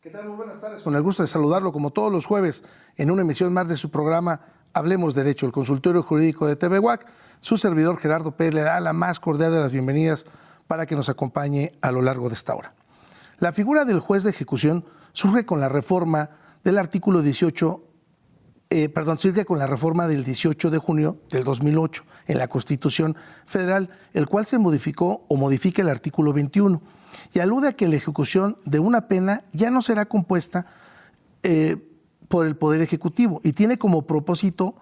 ¿Qué tal? Muy buenas tardes. Con el gusto de saludarlo como todos los jueves en una emisión más de su programa Hablemos Derecho, el consultorio jurídico de TV UAC. Su servidor Gerardo Pérez le da la más cordial de las bienvenidas para que nos acompañe a lo largo de esta hora. La figura del juez de ejecución surge con la reforma del artículo 18, surge con la reforma del 18 de junio del 2008 en la Constitución Federal, el cual se modificó o modifica el artículo 21 y alude a que la ejecución de una pena ya no será compuesta por el Poder Ejecutivo y tiene como propósito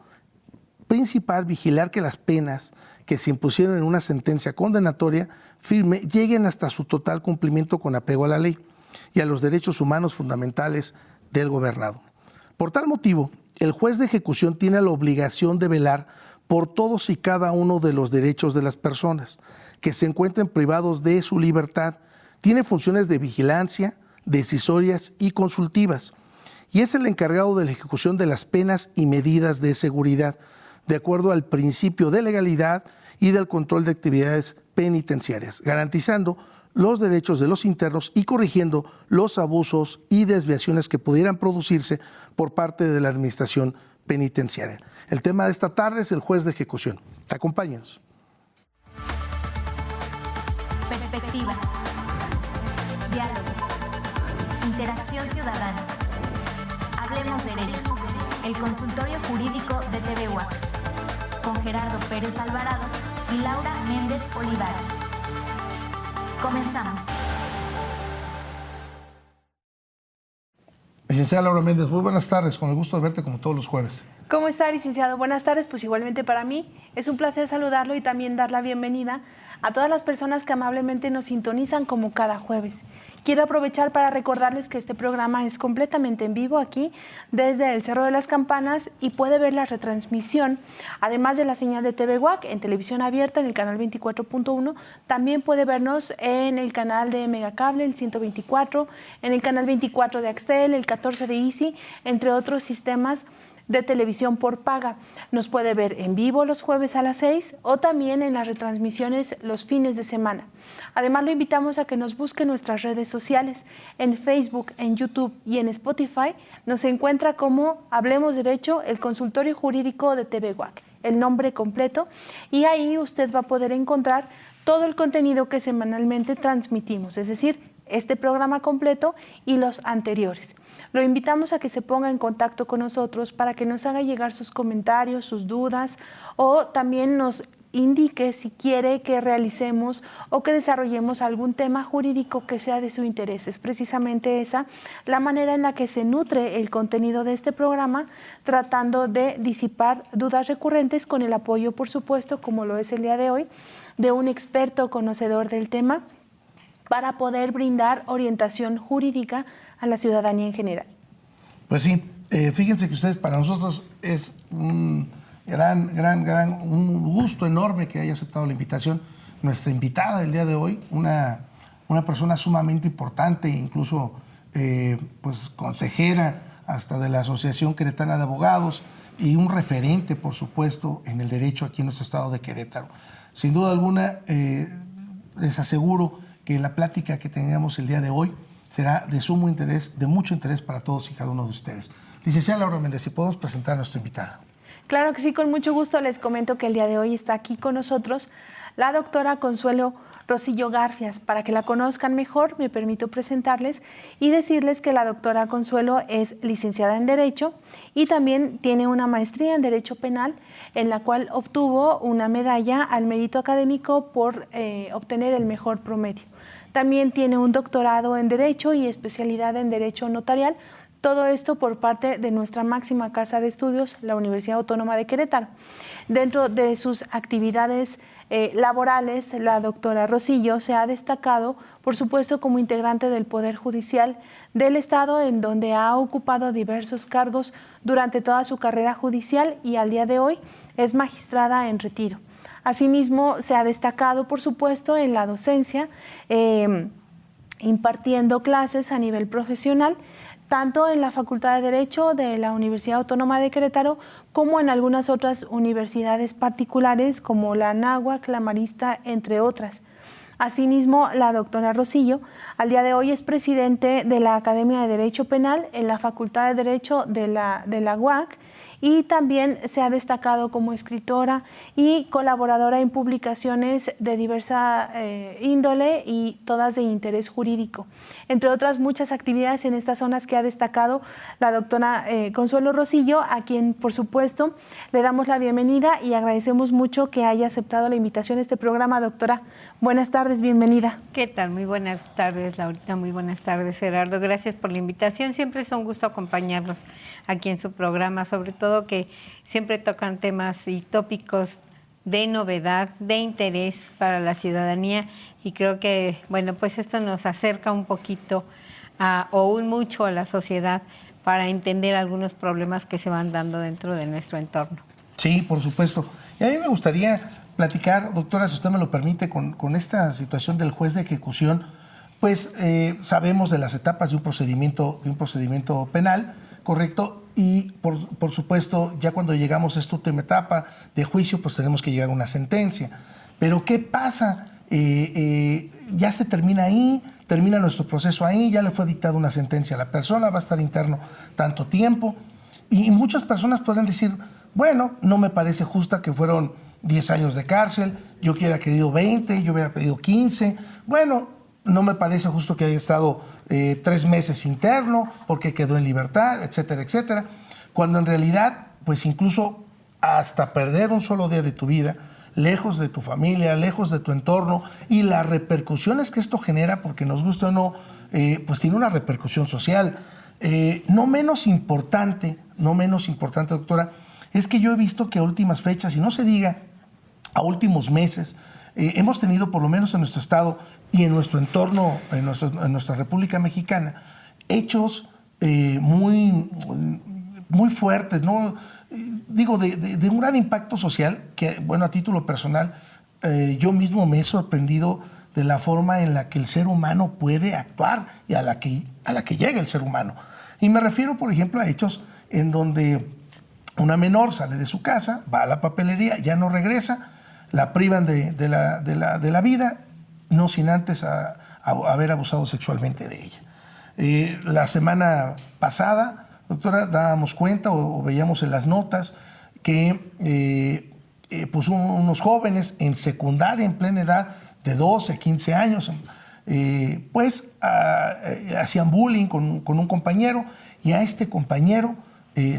principal vigilar que las penas que se impusieron en una sentencia condenatoria firme lleguen hasta su total cumplimiento con apego a la ley y a los derechos humanos fundamentales del gobernado. Por tal motivo, el juez de ejecución tiene la obligación de velar por todos y cada uno de los derechos de las personas que se encuentren privados de su libertad. Tiene funciones de vigilancia, decisorias y consultivas, y es el encargado de la ejecución de las penas y medidas de seguridad, de acuerdo al principio de legalidad y del control de actividades penitenciarias, garantizando los derechos de los internos y corrigiendo los abusos y desviaciones que pudieran producirse por parte de la administración penitenciaria. El tema de esta tarde es el juez de ejecución. Acompáñenos. Perspectiva. Diálogo. Interacción ciudadana. Hablemos Derecho. El consultorio jurídico de TV UAC. Con Gerardo Pérez Alvarado y Laura Méndez Olivares. Comenzamos. Licenciada Laura Méndez, muy buenas tardes, con el gusto de verte como todos los jueves. ¿Cómo está, licenciado? Buenas tardes, pues igualmente para mí es un placer saludarlo y también dar la bienvenida a todas las personas que amablemente nos sintonizan como cada jueves. Quiero aprovechar para recordarles que este programa es completamente en vivo aquí desde el Cerro de las Campanas y puede ver la retransmisión, además de la señal de TV UAC en televisión abierta en el canal 24.1, también puede vernos en el canal de Megacable, el 124, en el canal 24 de Axtel, el 14 de Easy, entre otros sistemas de televisión por paga. Nos puede ver en vivo los jueves a las 6 o también en las retransmisiones los fines de semana. Además, lo invitamos a que nos busque en nuestras redes sociales, en Facebook, en YouTube y en Spotify. Nos encuentra como Hablemos Derecho, el consultorio jurídico de TV UAC, el nombre completo, y ahí usted va a poder encontrar todo el contenido que semanalmente transmitimos, es decir, este programa completo y los anteriores. Lo invitamos a que se ponga en contacto con nosotros para que nos haga llegar sus comentarios, sus dudas o también nos indique si quiere que realicemos o que desarrollemos algún tema jurídico que sea de su interés. Es precisamente esa la manera en la que se nutre el contenido de este programa, tratando de disipar dudas recurrentes con el apoyo, por supuesto, como lo es el día de hoy, de un experto conocedor del tema para poder brindar orientación jurídica a la ciudadanía en general. Pues sí, fíjense que ustedes, para nosotros es un un gusto enorme que haya aceptado la invitación. Nuestra invitada del día de hoy, una persona sumamente importante, incluso pues consejera hasta de la Asociación Queretana de Abogados y un referente, por supuesto, en el derecho aquí en nuestro estado de Querétaro. Sin duda alguna, les aseguro que la plática que tengamos el día de hoy será de sumo interés, de mucho interés para todos y cada uno de ustedes. Licenciada Laura Méndez, si podemos presentar a nuestra invitada. Claro que sí, con mucho gusto les comento que el día de hoy está aquí con nosotros la doctora Consuelo Rosillo Garfias. Para que la conozcan mejor, me permito presentarles y decirles que la doctora Consuelo es licenciada en Derecho y también tiene una maestría en Derecho Penal, en la cual obtuvo una medalla al mérito académico por obtener el mejor promedio. También tiene un doctorado en Derecho y especialidad en Derecho Notarial. Todo esto por parte de nuestra máxima casa de estudios, la Universidad Autónoma de Querétaro. Dentro de sus actividades laborales, la doctora Rosillo se ha destacado, por supuesto, como integrante del Poder Judicial del Estado, en donde ha ocupado diversos cargos durante toda su carrera judicial y al día de hoy es magistrada en retiro. Asimismo, se ha destacado, por supuesto, en la docencia, impartiendo clases a nivel profesional, tanto en la Facultad de Derecho de la Universidad Autónoma de Querétaro como en algunas otras universidades particulares como la Anáhuac, la Marista, entre otras. Asimismo, la doctora Rosillo, al día de hoy es presidente de la Academia de Derecho Penal en la Facultad de Derecho de la UAC, y también se ha destacado como escritora y colaboradora en publicaciones de diversa índole y todas de interés jurídico. Entre otras muchas actividades en estas zonas que ha destacado la doctora Consuelo Rosillo, a quien por supuesto le damos la bienvenida y agradecemos mucho que haya aceptado la invitación a este programa. Doctora, buenas tardes, bienvenida. ¿Qué tal? Muy buenas tardes, Laurita, muy buenas tardes, Gerardo. Gracias por la invitación. Siempre es un gusto acompañarlos aquí en su programa, sobre todo que siempre tocan temas y tópicos de novedad, de interés para la ciudadanía, y creo que, bueno, pues esto nos acerca un poquito o un mucho a la sociedad para entender algunos problemas que se van dando dentro de nuestro entorno. Sí, por supuesto. Y a mí me gustaría platicar, doctora, si usted me lo permite, con esta situación del juez de ejecución. Pues sabemos de las etapas de un procedimiento penal, ¿correcto? Y por supuesto, ya cuando llegamos a esta última etapa de juicio, pues tenemos que llegar a una sentencia. Pero ¿qué pasa? Ya se termina ahí, termina nuestro proceso ahí, ya le fue dictada una sentencia a la persona, va a estar interno tanto tiempo. Y muchas personas podrán decir, bueno, no me parece justa que fueron 10 años de cárcel, yo hubiera querido 20, yo hubiera pedido 15. Bueno, no me parece justo que haya estado 3 meses interno porque quedó en libertad, etcétera, etcétera. Cuando en realidad, pues incluso hasta perder un solo día de tu vida, lejos de tu familia, lejos de tu entorno, y las repercusiones que esto genera, porque nos gusta o no, pues tiene una repercusión social. No menos importante, doctora, es que yo he visto que a últimas fechas, y no se diga a últimos meses, hemos tenido, por lo menos en nuestro estado y en nuestro entorno, en nuestra República Mexicana, hechos muy fuertes, ¿no? Digo, de un gran impacto social, que, bueno, a título personal, yo mismo me he sorprendido de la forma en la que el ser humano puede actuar y a la que llega el ser humano. Y me refiero, por ejemplo, a hechos en donde una menor sale de su casa, va a la papelería, ya no regresa, la privan de la vida, no sin antes haber abusado sexualmente de ella. La semana pasada, doctora, dábamos cuenta o veíamos en las notas que pues unos jóvenes en secundaria, en plena edad de 12, 15 años, pues hacían bullying con un compañero, y a este compañero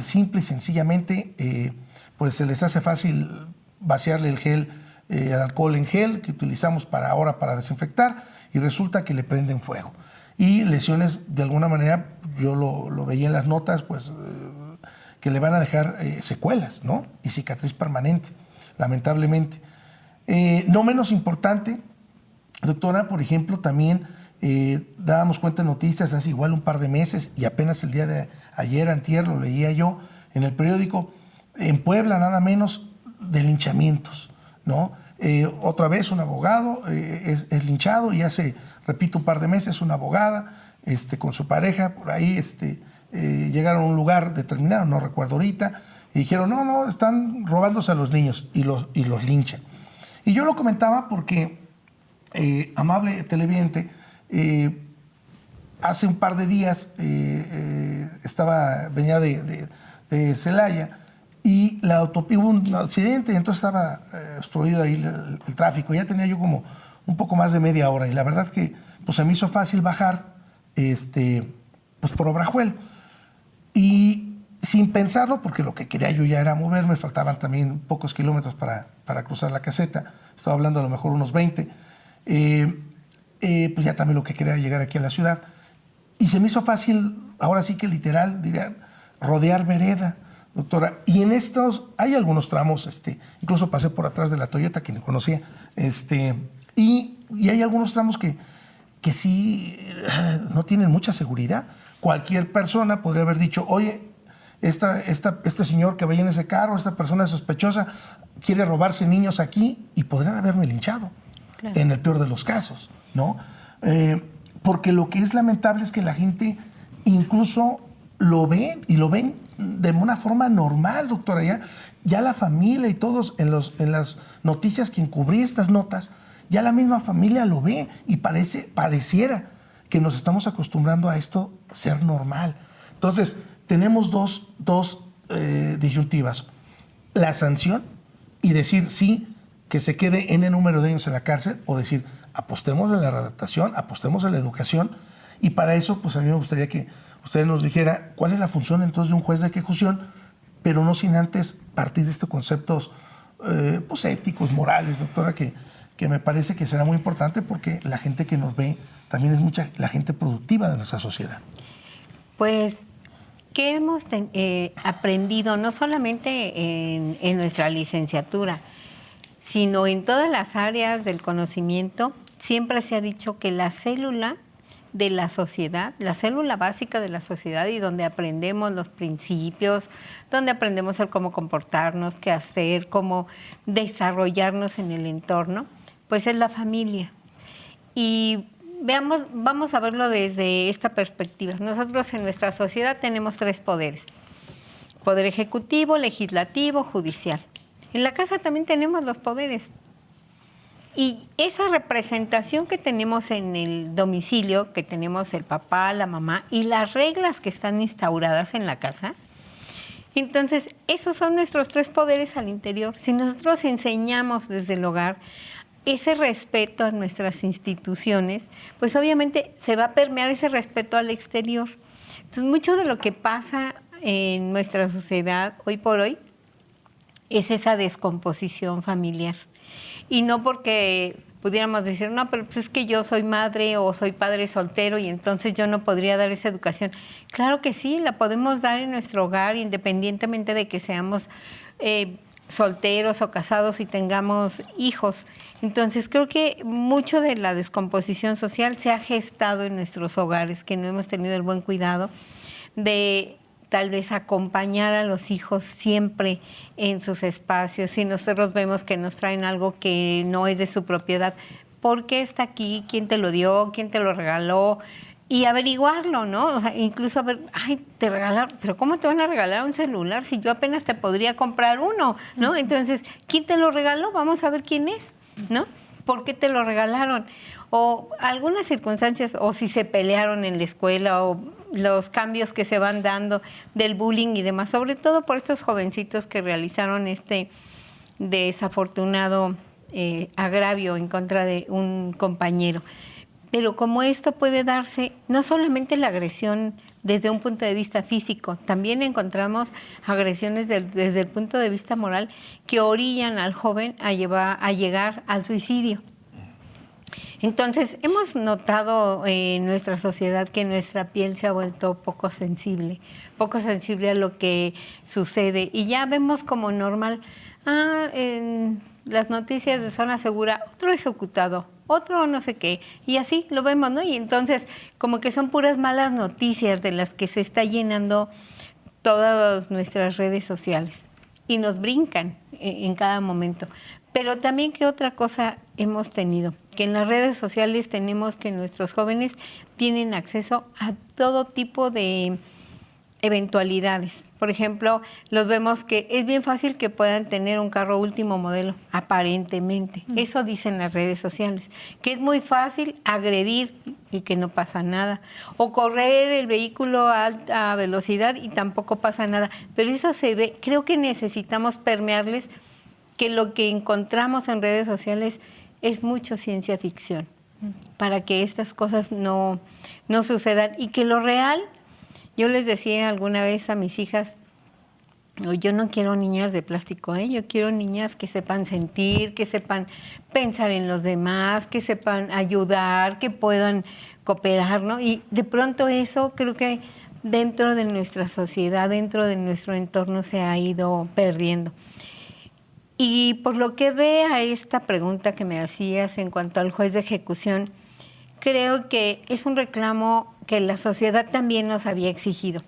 simple y sencillamente pues se les hace fácil vaciarle el alcohol en gel que utilizamos para desinfectar, y resulta que le prenden fuego. Y lesiones, de alguna manera, yo lo veía en las notas, pues que le van a dejar secuelas, ¿no? Y cicatriz permanente, lamentablemente. No menos importante, doctora, por ejemplo, también dábamos cuenta en noticias hace igual un par de meses, y apenas el día de ayer, antier, lo leía yo en el periódico, en Puebla nada menos, de linchamientos, ¿no? Otra vez un abogado es linchado, y hace, repito, un par de meses una abogada con su pareja por ahí llegaron a un lugar determinado, no recuerdo ahorita, y dijeron, no, están robándose a los niños, y los linchan. Y yo lo comentaba porque, amable televidente, hace un par de días venía de Celaya, y hubo un accidente, y entonces estaba obstruido ahí el tráfico. Ya tenía yo como un poco más de media hora, y la verdad que pues se me hizo fácil bajar pues por Obrajuel. Y sin pensarlo, porque lo que quería yo ya era moverme, faltaban también pocos kilómetros para cruzar la caseta, estaba hablando a lo mejor unos 20, pues ya también lo que quería era llegar aquí a la ciudad. Y se me hizo fácil, ahora sí que literal, diría, rodear vereda, doctora. Y en estos hay algunos tramos, incluso pasé por atrás de la Toyota, que ni conocía, y hay algunos tramos que sí no tienen mucha seguridad. Cualquier persona podría haber dicho, oye, este señor que vaya en ese carro, esta persona sospechosa, quiere robarse niños aquí, y podrían haberme linchado, claro, en el peor de los casos, ¿no? Porque lo que es lamentable es que la gente incluso lo ven, y lo ven de una forma normal, doctora. Ya la familia y todos en las noticias que encubrí estas notas, ya la misma familia lo ve y pareciera que nos estamos acostumbrando a esto ser normal. Entonces, tenemos dos disyuntivas. La sanción y decir sí, que se quede N número de años en la cárcel, o decir, apostemos en la readaptación, apostemos en la educación, y para eso, pues a mí me gustaría que usted nos dijera cuál es la función entonces de un juez de ejecución, pero no sin antes partir de estos conceptos pues éticos, morales, doctora, que me parece que será muy importante porque la gente que nos ve también es la gente productiva de nuestra sociedad. Pues, ¿qué hemos aprendido no solamente en nuestra licenciatura, sino en todas las áreas del conocimiento? Siempre se ha dicho que la célula de la sociedad, la célula básica de la sociedad y donde aprendemos los principios, donde aprendemos el cómo comportarnos, qué hacer, cómo desarrollarnos en el entorno, pues es la familia. Y vamos a verlo desde esta perspectiva. Nosotros en nuestra sociedad tenemos 3 poderes: poder ejecutivo, legislativo, judicial. En la casa también tenemos los poderes. Y esa representación que tenemos en el domicilio, que tenemos el papá, la mamá, y las reglas que están instauradas en la casa, entonces esos son nuestros 3 poderes al interior. Si nosotros enseñamos desde el hogar ese respeto a nuestras instituciones, pues obviamente se va a permear ese respeto al exterior. Entonces, mucho de lo que pasa en nuestra sociedad hoy por hoy es esa descomposición familiar. Y no porque pudiéramos decir, no, pero pues es que yo soy madre o soy padre soltero y entonces yo no podría dar esa educación. Claro que sí, la podemos dar en nuestro hogar, independientemente de que seamos solteros o casados y tengamos hijos. Entonces creo que mucho de la descomposición social se ha gestado en nuestros hogares, que no hemos tenido el buen cuidado de tal vez acompañar a los hijos siempre en sus espacios. Si nosotros vemos que nos traen algo que no es de su propiedad, ¿por qué está aquí? ¿Quién te lo dio? ¿Quién te lo regaló? Y averiguarlo, ¿no? O sea, incluso ver, ay, te regalaron, pero ¿cómo te van a regalar un celular si yo apenas te podría comprar uno, ¿no? Entonces, ¿quién te lo regaló? Vamos a ver quién es, ¿no? ¿Por qué te lo regalaron? O algunas circunstancias, o si se pelearon en la escuela, o los cambios que se van dando del bullying y demás, sobre todo por estos jovencitos que realizaron este desafortunado agravio en contra de un compañero. Pero como esto puede darse, no solamente la agresión desde un punto de vista físico, también encontramos agresiones desde el punto de vista moral que orillan al joven a llegar al suicidio. Entonces, hemos notado en nuestra sociedad que nuestra piel se ha vuelto poco sensible a lo que sucede. Y ya vemos como normal, en las noticias de Zona Segura, otro ejecutado, otro no sé qué, y así lo vemos, ¿no? Y entonces, como que son puras malas noticias de las que se está llenando todas nuestras redes sociales. Y nos brincan en cada momento. Pero también, ¿qué otra cosa hemos tenido? Que en las redes sociales tenemos que nuestros jóvenes tienen acceso a todo tipo de eventualidades. Por ejemplo, los vemos que es bien fácil que puedan tener un carro último modelo, aparentemente. Eso dicen las redes sociales. Que es muy fácil agredir y que no pasa nada. O correr el vehículo a alta velocidad y tampoco pasa nada. Pero eso se ve. Creo que necesitamos permearles que lo que encontramos en redes sociales es mucho ciencia ficción, para que estas cosas no sucedan. Y que lo real, yo les decía alguna vez a mis hijas, yo no quiero niñas de plástico, yo quiero niñas que sepan sentir, que sepan pensar en los demás, que sepan ayudar, que puedan cooperar, ¿no? Y de pronto eso creo que dentro de nuestra sociedad, dentro de nuestro entorno se ha ido perdiendo. Y por lo que ve a esta pregunta que me hacías en cuanto al juez de ejecución, creo que es un reclamo que la sociedad también nos había exigido.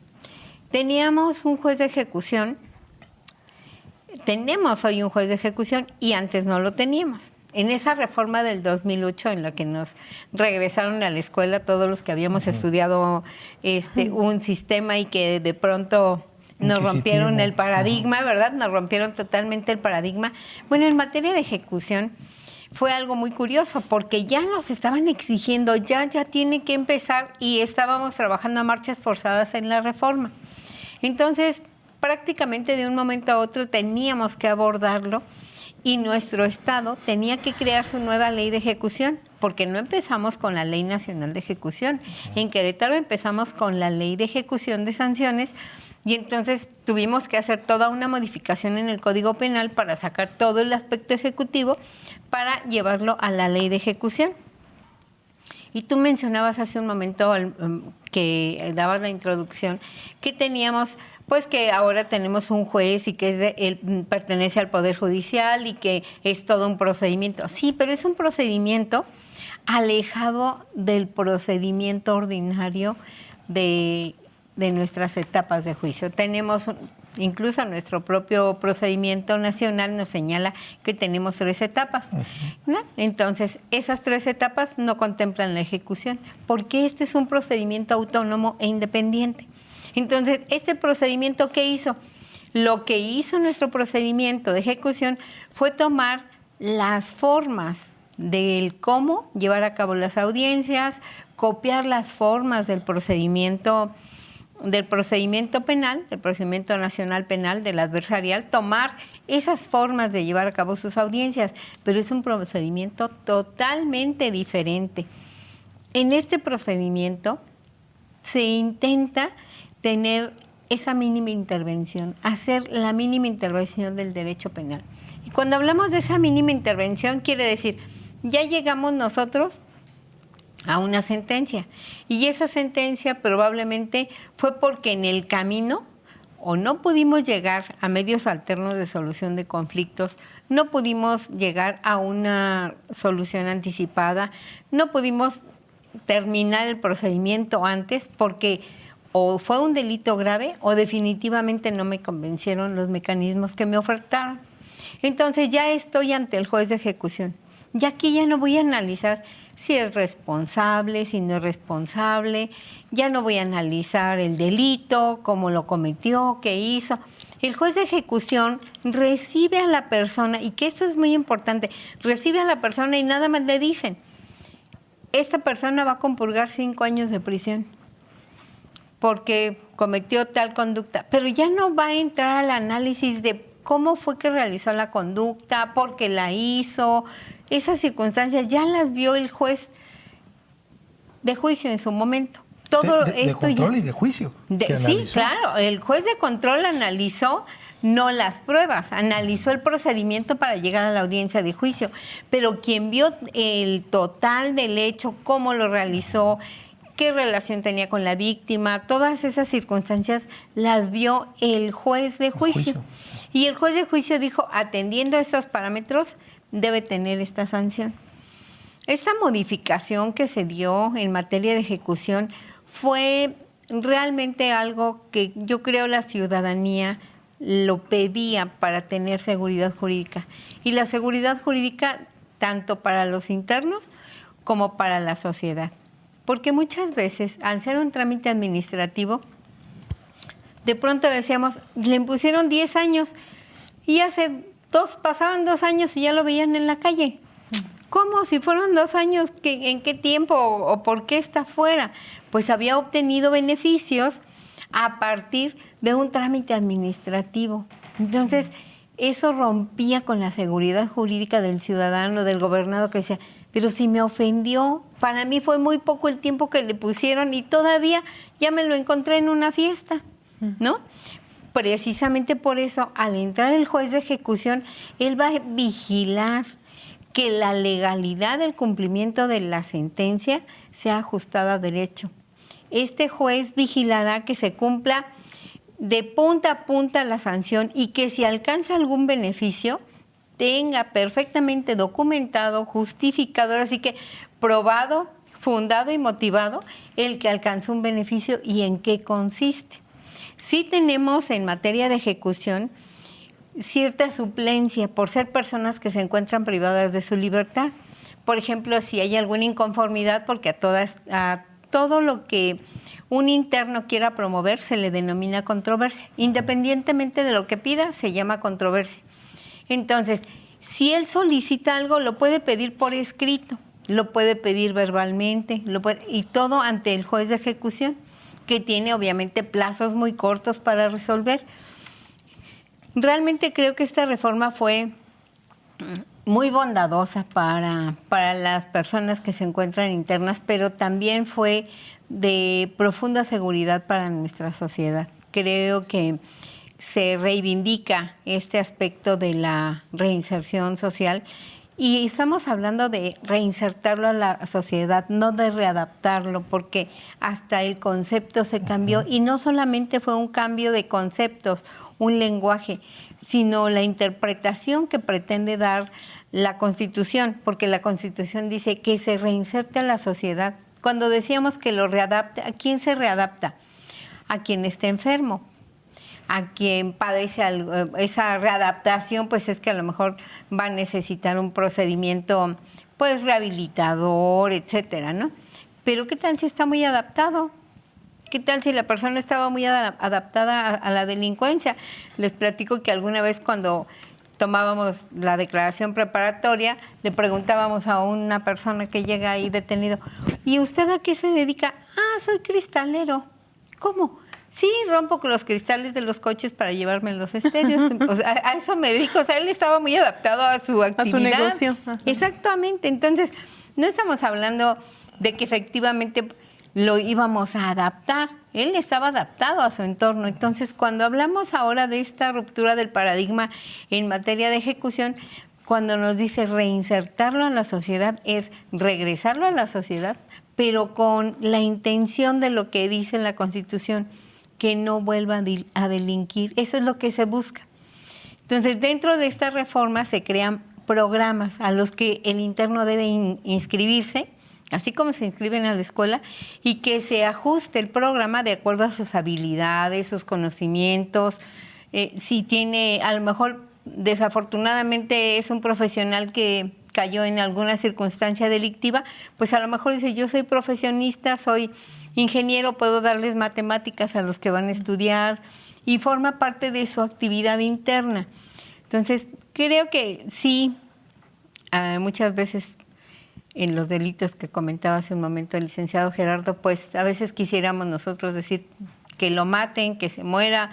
Teníamos un juez de ejecución, tenemos hoy un juez de ejecución y antes no lo teníamos. En esa reforma del 2008 en la que nos regresaron a la escuela todos los que habíamos estudiado un sistema y que de pronto nos rompieron el paradigma, ¿verdad? Nos rompieron totalmente el paradigma. Bueno, en materia de ejecución, fue algo muy curioso porque ya nos estaban exigiendo, ya tiene que empezar y estábamos trabajando a marchas forzadas en la reforma. Entonces, prácticamente de un momento a otro teníamos que abordarlo y nuestro Estado tenía que crear su nueva ley de ejecución, porque no empezamos con la Ley Nacional de Ejecución. En Querétaro empezamos con la Ley de Ejecución de Sanciones y entonces tuvimos que hacer toda una modificación en el Código Penal para sacar todo el aspecto ejecutivo para llevarlo a la Ley de Ejecución. Y tú mencionabas hace un momento que dabas la introducción que teníamos, pues que ahora tenemos un juez y que él pertenece al Poder Judicial y que es todo un procedimiento. Sí, pero es un procedimiento alejado del procedimiento ordinario de nuestras etapas de juicio. Tenemos, incluso nuestro propio procedimiento nacional nos señala que tenemos 3 etapas, ¿no? Entonces, esas 3 etapas no contemplan la ejecución, porque este es un procedimiento autónomo e independiente. Entonces, este procedimiento, ¿qué hizo? Lo que hizo nuestro procedimiento de ejecución fue tomar las formas del cómo llevar a cabo las audiencias, copiar las formas del procedimiento penal, del procedimiento nacional penal, del adversarial, tomar esas formas de llevar a cabo sus audiencias, pero es un procedimiento totalmente diferente. En este procedimiento se intenta tener esa mínima intervención, hacer la mínima intervención del derecho penal. Y cuando hablamos de esa mínima intervención, quiere decir, ya llegamos nosotros a una sentencia. Y esa sentencia probablemente fue porque en el camino o no pudimos llegar a medios alternos de solución de conflictos, no pudimos llegar a una solución anticipada, no pudimos terminar el procedimiento antes porque o fue un delito grave o definitivamente no me convencieron los mecanismos que me ofertaron. Entonces ya estoy ante el juez de ejecución. Y aquí ya no voy a analizar si es responsable, si no es responsable, ya no voy a analizar el delito, cómo lo cometió, qué hizo. El juez de ejecución recibe a la persona, y que esto es muy importante, recibe a la persona y nada más le dicen, esta persona va a compurgar 5 años de prisión porque cometió tal conducta, pero ya no va a entrar al análisis de cómo fue que realizó la conducta, por qué la hizo. Esas circunstancias ya las vio el juez de juicio en su momento. Todo de control y de juicio. Sí, claro, el juez de control analizó no las pruebas, analizó el procedimiento para llegar a la audiencia de juicio, pero quien vio el total del hecho, cómo lo realizó, qué relación tenía con la víctima, todas esas circunstancias las vio el juez de juicio. Y el juez de juicio dijo, atendiendo a estos parámetros, debe tener esta sanción. Esta modificación que se dio en materia de ejecución fue realmente algo que yo creo la ciudadanía lo pedía para tener seguridad jurídica. Y la seguridad jurídica tanto para los internos como para la sociedad. Porque muchas veces, al ser un trámite administrativo, de pronto decíamos, le impusieron 10 años y pasaban 2 años y ya lo veían en la calle. ¿Cómo? Si fueron 2 años, ¿en qué tiempo o por qué está fuera? Pues había obtenido beneficios a partir de un trámite administrativo. Entonces, eso rompía con la seguridad jurídica del ciudadano, del gobernado, que decía, pero si me ofendió, para mí fue muy poco el tiempo que le pusieron y todavía ya me lo encontré en una fiesta, ¿no? Precisamente por eso, al entrar el juez de ejecución, él va a vigilar que la legalidad del cumplimiento de la sentencia sea ajustada a derecho. Este juez vigilará que se cumpla de punta a punta la sanción y que si alcanza algún beneficio, tenga perfectamente documentado, justificado, así que probado, fundado y motivado el que alcanzó un beneficio y en qué consiste. Sí tenemos en materia de ejecución cierta suplencia por ser personas que se encuentran privadas de su libertad. Por ejemplo, si hay alguna inconformidad, porque a todo lo que un interno quiera promover se le denomina controversia. Independientemente de lo que pida, se llama controversia. Entonces, Si él solicita algo, lo puede pedir por escrito, lo puede pedir verbalmente, y todo ante el juez de ejecución, que tiene obviamente plazos muy cortos para resolver. Realmente creo que esta reforma fue muy bondadosa para las personas que se encuentran internas, pero también fue de profunda seguridad para nuestra sociedad. Creo que se reivindica este aspecto de la reinserción social y estamos hablando de reinsertarlo a la sociedad, no de readaptarlo, porque hasta el concepto se cambió y no solamente fue un cambio de conceptos, un lenguaje, sino la interpretación que pretende dar la Constitución, porque la Constitución dice que se reinserte a la sociedad. Cuando decíamos que lo readapte, ¿a quién se readapta? A quien esté enfermo, a quien padece esa readaptación, pues es que a lo mejor va a necesitar un procedimiento pues rehabilitador, etcétera, ¿no? Pero ¿qué tal si está muy adaptado? ¿Qué tal si la persona estaba muy adaptada a la delincuencia? Les platico que alguna vez cuando tomábamos la declaración preparatoria, le preguntábamos a una persona que llega ahí detenido, ¿y usted a qué se dedica? Ah, soy cristalero. ¿Cómo? Sí, rompo con los cristales de los coches para llevarme los estéreos. O sea, a eso me dedico. O sea, él estaba muy adaptado a su actividad. A su negocio. Ajá. Exactamente. Entonces, no estamos hablando de que efectivamente lo íbamos a adaptar. Él estaba adaptado a su entorno. Entonces, cuando hablamos ahora de esta ruptura del paradigma en materia de ejecución, cuando nos dice reinsertarlo a la sociedad, es regresarlo a la sociedad, pero con la intención de lo que dice la Constitución, que no vuelva a delinquir. Eso es lo que se busca. Entonces, dentro de esta reforma se crean programas a los que el interno debe inscribirse, así como se inscriben a la escuela, y que se ajuste el programa de acuerdo a sus habilidades, sus conocimientos. Si tiene, a lo mejor, desafortunadamente es un profesional que cayó en alguna circunstancia delictiva, pues a lo mejor dice, yo soy profesionista, soy ingeniero, puedo darles matemáticas a los que van a estudiar, y forma parte de su actividad interna. Entonces, creo que sí, muchas veces en los delitos que comentaba hace un momento el licenciado Gerardo, pues a veces quisiéramos nosotros decir que lo maten, que se muera,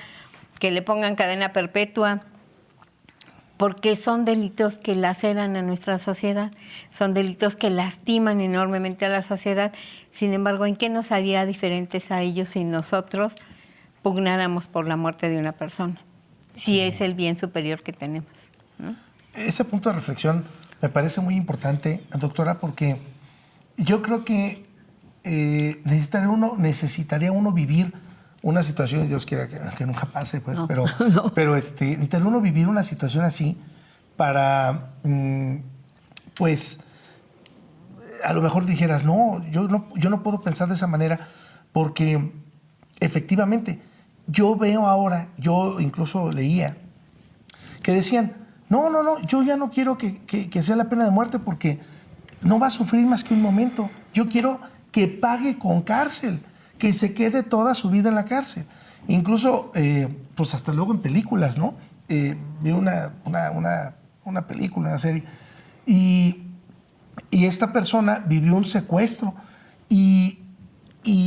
que le pongan cadena perpetua, porque son delitos que laceran a nuestra sociedad, son delitos que lastiman enormemente a la sociedad. Sin embargo, ¿en qué nos haría diferentes a ellos si nosotros pugnáramos por la muerte de una persona? Si es el bien superior que tenemos, ¿no? Ese punto de reflexión me parece muy importante, doctora, porque yo creo que necesitaría uno vivir una situación, y Dios quiera que nunca pase, pues, no, pero necesitaría uno vivir una situación así para, pues, a lo mejor dijeras, no, yo no puedo pensar de esa manera, porque efectivamente, yo veo ahora, yo incluso leía, que decían, no, yo ya no quiero que sea la pena de muerte porque no va a sufrir más que un momento. Yo quiero que pague con cárcel, que se quede toda su vida en la cárcel. Incluso, pues hasta luego en películas, ¿no? Vi una película, una serie, y esta persona vivió un secuestro y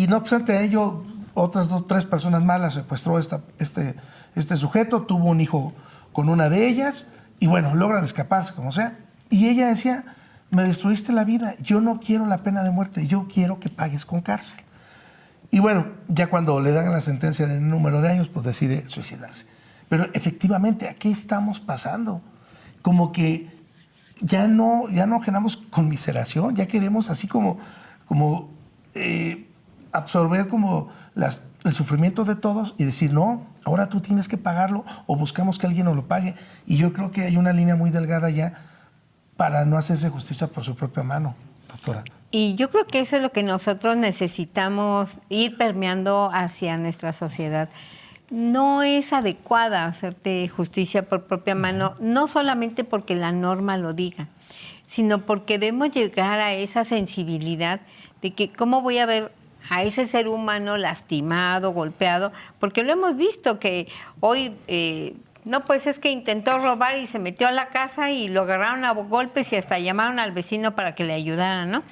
no obstante ello, otras 2, 3 personas más la secuestró este sujeto, tuvo un hijo con una de ellas y bueno, logran escaparse como sea. Y ella decía, me destruiste la vida, yo no quiero la pena de muerte, yo quiero que pagues con cárcel. Y bueno, ya cuando le dan la sentencia de número de años, pues decide suicidarse. Pero efectivamente, ¿a qué estamos pasando? Como que ya no generamos conmiseración, ya queremos así como absorber como el sufrimiento de todos y decir, no, ahora tú tienes que pagarlo o buscamos que alguien nos lo pague. Y yo creo que hay una línea muy delgada ya para no hacerse justicia por su propia mano, doctora. Y yo creo que eso es lo que nosotros necesitamos ir permeando hacia nuestra sociedad. No es adecuada hacerte justicia por propia mano, no solamente porque la norma lo diga, sino porque debemos llegar a esa sensibilidad de que cómo voy a ver a ese ser humano lastimado, golpeado, porque lo hemos visto que hoy No, pues es que intentó robar y se metió a la casa y lo agarraron a golpes y hasta llamaron al vecino para que le ayudara, ¿no?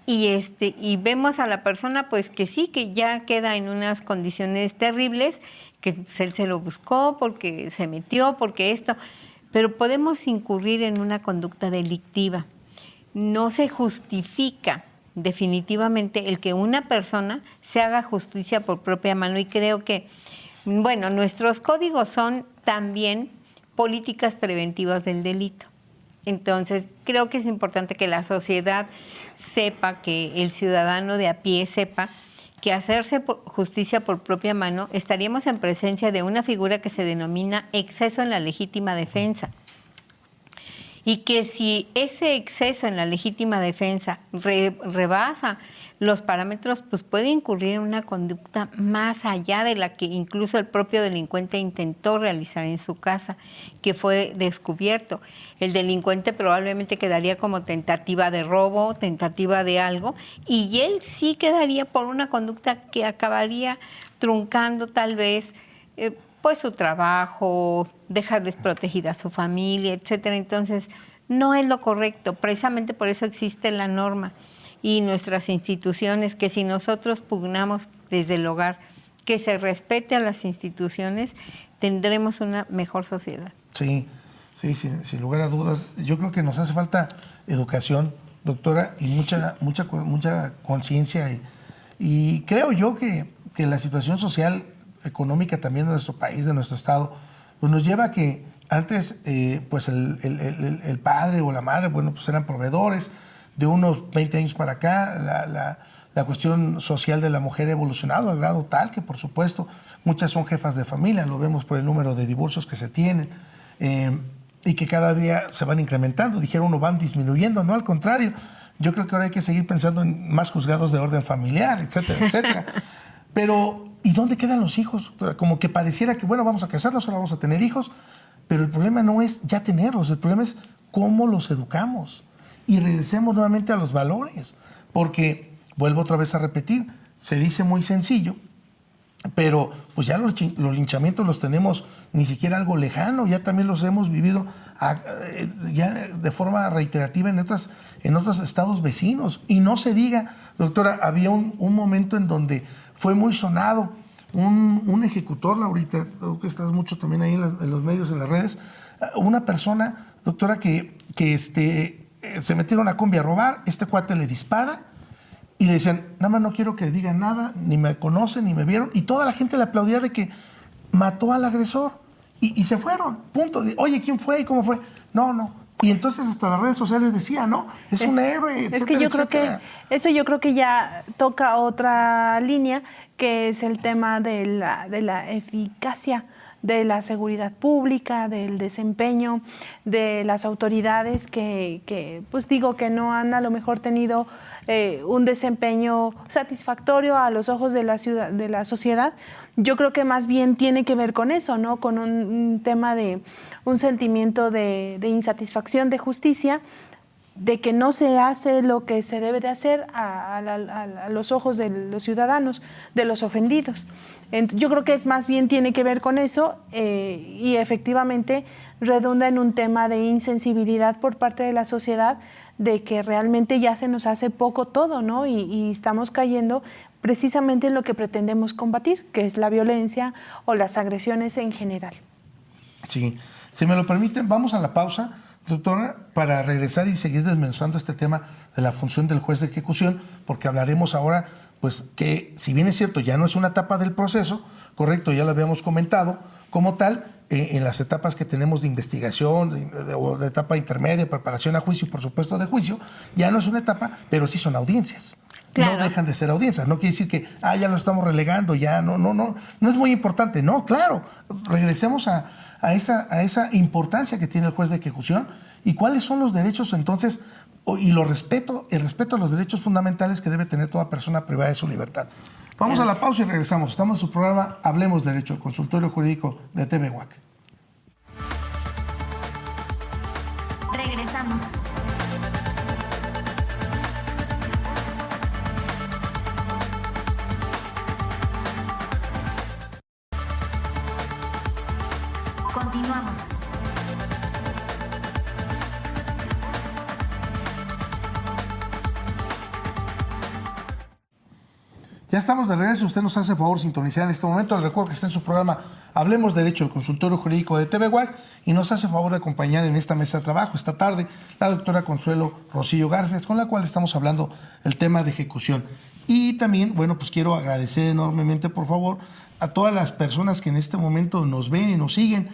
Y vemos a la persona pues que sí, que ya queda en unas condiciones terribles, que pues, él se lo buscó porque se metió, porque esto, pero podemos incurrir en una conducta delictiva. No se justifica definitivamente el que una persona se haga justicia por propia mano, y creo que, bueno, nuestros códigos son también políticas preventivas del delito. Entonces, creo que es importante que la sociedad sepa, que el ciudadano de a pie sepa que hacerse justicia por propia mano, estaríamos en presencia de una figura que se denomina exceso en la legítima defensa. Y que si ese exceso en la legítima defensa rebasa los parámetros, pues puede incurrir en una conducta más allá de la que incluso el propio delincuente intentó realizar en su casa, que fue descubierto. El delincuente probablemente quedaría como tentativa de robo, tentativa de algo, y él sí quedaría por una conducta que acabaría truncando tal vez pues su trabajo, dejar desprotegida a su familia, etcétera. Entonces, no es lo correcto. Precisamente por eso existe la norma y nuestras instituciones, que si nosotros pugnamos desde el hogar que se respete a las instituciones, tendremos una mejor sociedad. Sí, sin lugar a dudas. Yo creo que nos hace falta educación, doctora, y mucha conciencia. Y creo yo que la situación social, económica también de nuestro país, de nuestro estado, pues nos lleva a que antes pues el padre o la madre, bueno, pues eran proveedores. De unos 20 años para acá, la cuestión social de la mujer ha evolucionado al grado tal que, por supuesto, muchas son jefas de familia, lo vemos por el número de divorcios que se tienen, y que cada día se van incrementando. Dijeron, uno van disminuyendo, no, al contrario. Yo creo que ahora hay que seguir pensando en más juzgados de orden familiar, etcétera, etcétera. Pero, ¿y dónde quedan los hijos? Como que pareciera que, bueno, vamos a casarnos, ahora vamos a tener hijos, pero el problema no es ya tenerlos, el problema es cómo los educamos. Y regresemos nuevamente a los valores, porque, vuelvo otra vez a repetir, se dice muy sencillo, pero pues ya los linchamientos los tenemos ni siquiera algo lejano, ya también los hemos vivido ya de forma reiterativa en otros estados vecinos. Y no se diga, doctora, había un momento en donde fue muy sonado un ejecutor, Laurita, tú que estás mucho también ahí en los medios, en las redes, una persona, doctora, que se metieron a combi a robar, este cuate le dispara y le decían, nada más no quiero que digan nada, ni me conocen, ni me vieron, y toda la gente le aplaudía de que mató al agresor y se fueron, punto. Oye, ¿quién fue y cómo fue? No. Y entonces hasta las redes sociales decían, no, es un héroe, etcétera, es que yo etcétera. Yo creo que ya toca otra línea, que es el tema de la eficacia de la seguridad pública, del desempeño de las autoridades que pues digo que no han a lo mejor tenido un desempeño satisfactorio a los ojos de la sociedad. Yo creo que más bien tiene que ver con eso, ¿no? Con un tema de un sentimiento de insatisfacción, de justicia, de que no se hace lo que se debe de hacer a los ojos de los ciudadanos, de los ofendidos. Yo creo que es más bien tiene que ver con eso y efectivamente redunda en un tema de insensibilidad por parte de la sociedad, de que realmente ya se nos hace poco todo, ¿no? Y estamos cayendo precisamente en lo que pretendemos combatir, que es la violencia o las agresiones en general. Sí, si me lo permiten, vamos a la pausa, doctora, para regresar y seguir desmenuzando este tema de la función del juez de ejecución, porque hablaremos ahora, pues, que si bien es cierto, ya no es una etapa del proceso, correcto, ya lo habíamos comentado, como tal, en las etapas que tenemos de investigación, de etapa intermedia, preparación a juicio y por supuesto de juicio, ya no es una etapa, pero sí son audiencias. Claro. No dejan de ser audiencias, no quiere decir que ya lo estamos relegando, ya no es muy importante, no, claro, regresemos a esa importancia que tiene el juez de ejecución y cuáles son los derechos entonces y el respeto a los derechos fundamentales que debe tener toda persona privada de su libertad. Vamos a la pausa y regresamos. Estamos en su programa Hablemos Derecho, el consultorio jurídico de TV WAC. Regresamos. Continuamos. Ya estamos de regreso. Usted nos hace favor de sintonizar en este momento. Le recuerdo que está en su programa Hablemos Derecho, el consultorio jurídico de TVWAC, y nos hace favor de acompañar en esta mesa de trabajo esta tarde la doctora Consuelo Rocío Garfias, con la cual estamos hablando el tema de ejecución. Y también, bueno, pues quiero agradecer enormemente, por favor, a todas las personas que en este momento nos ven y nos siguen.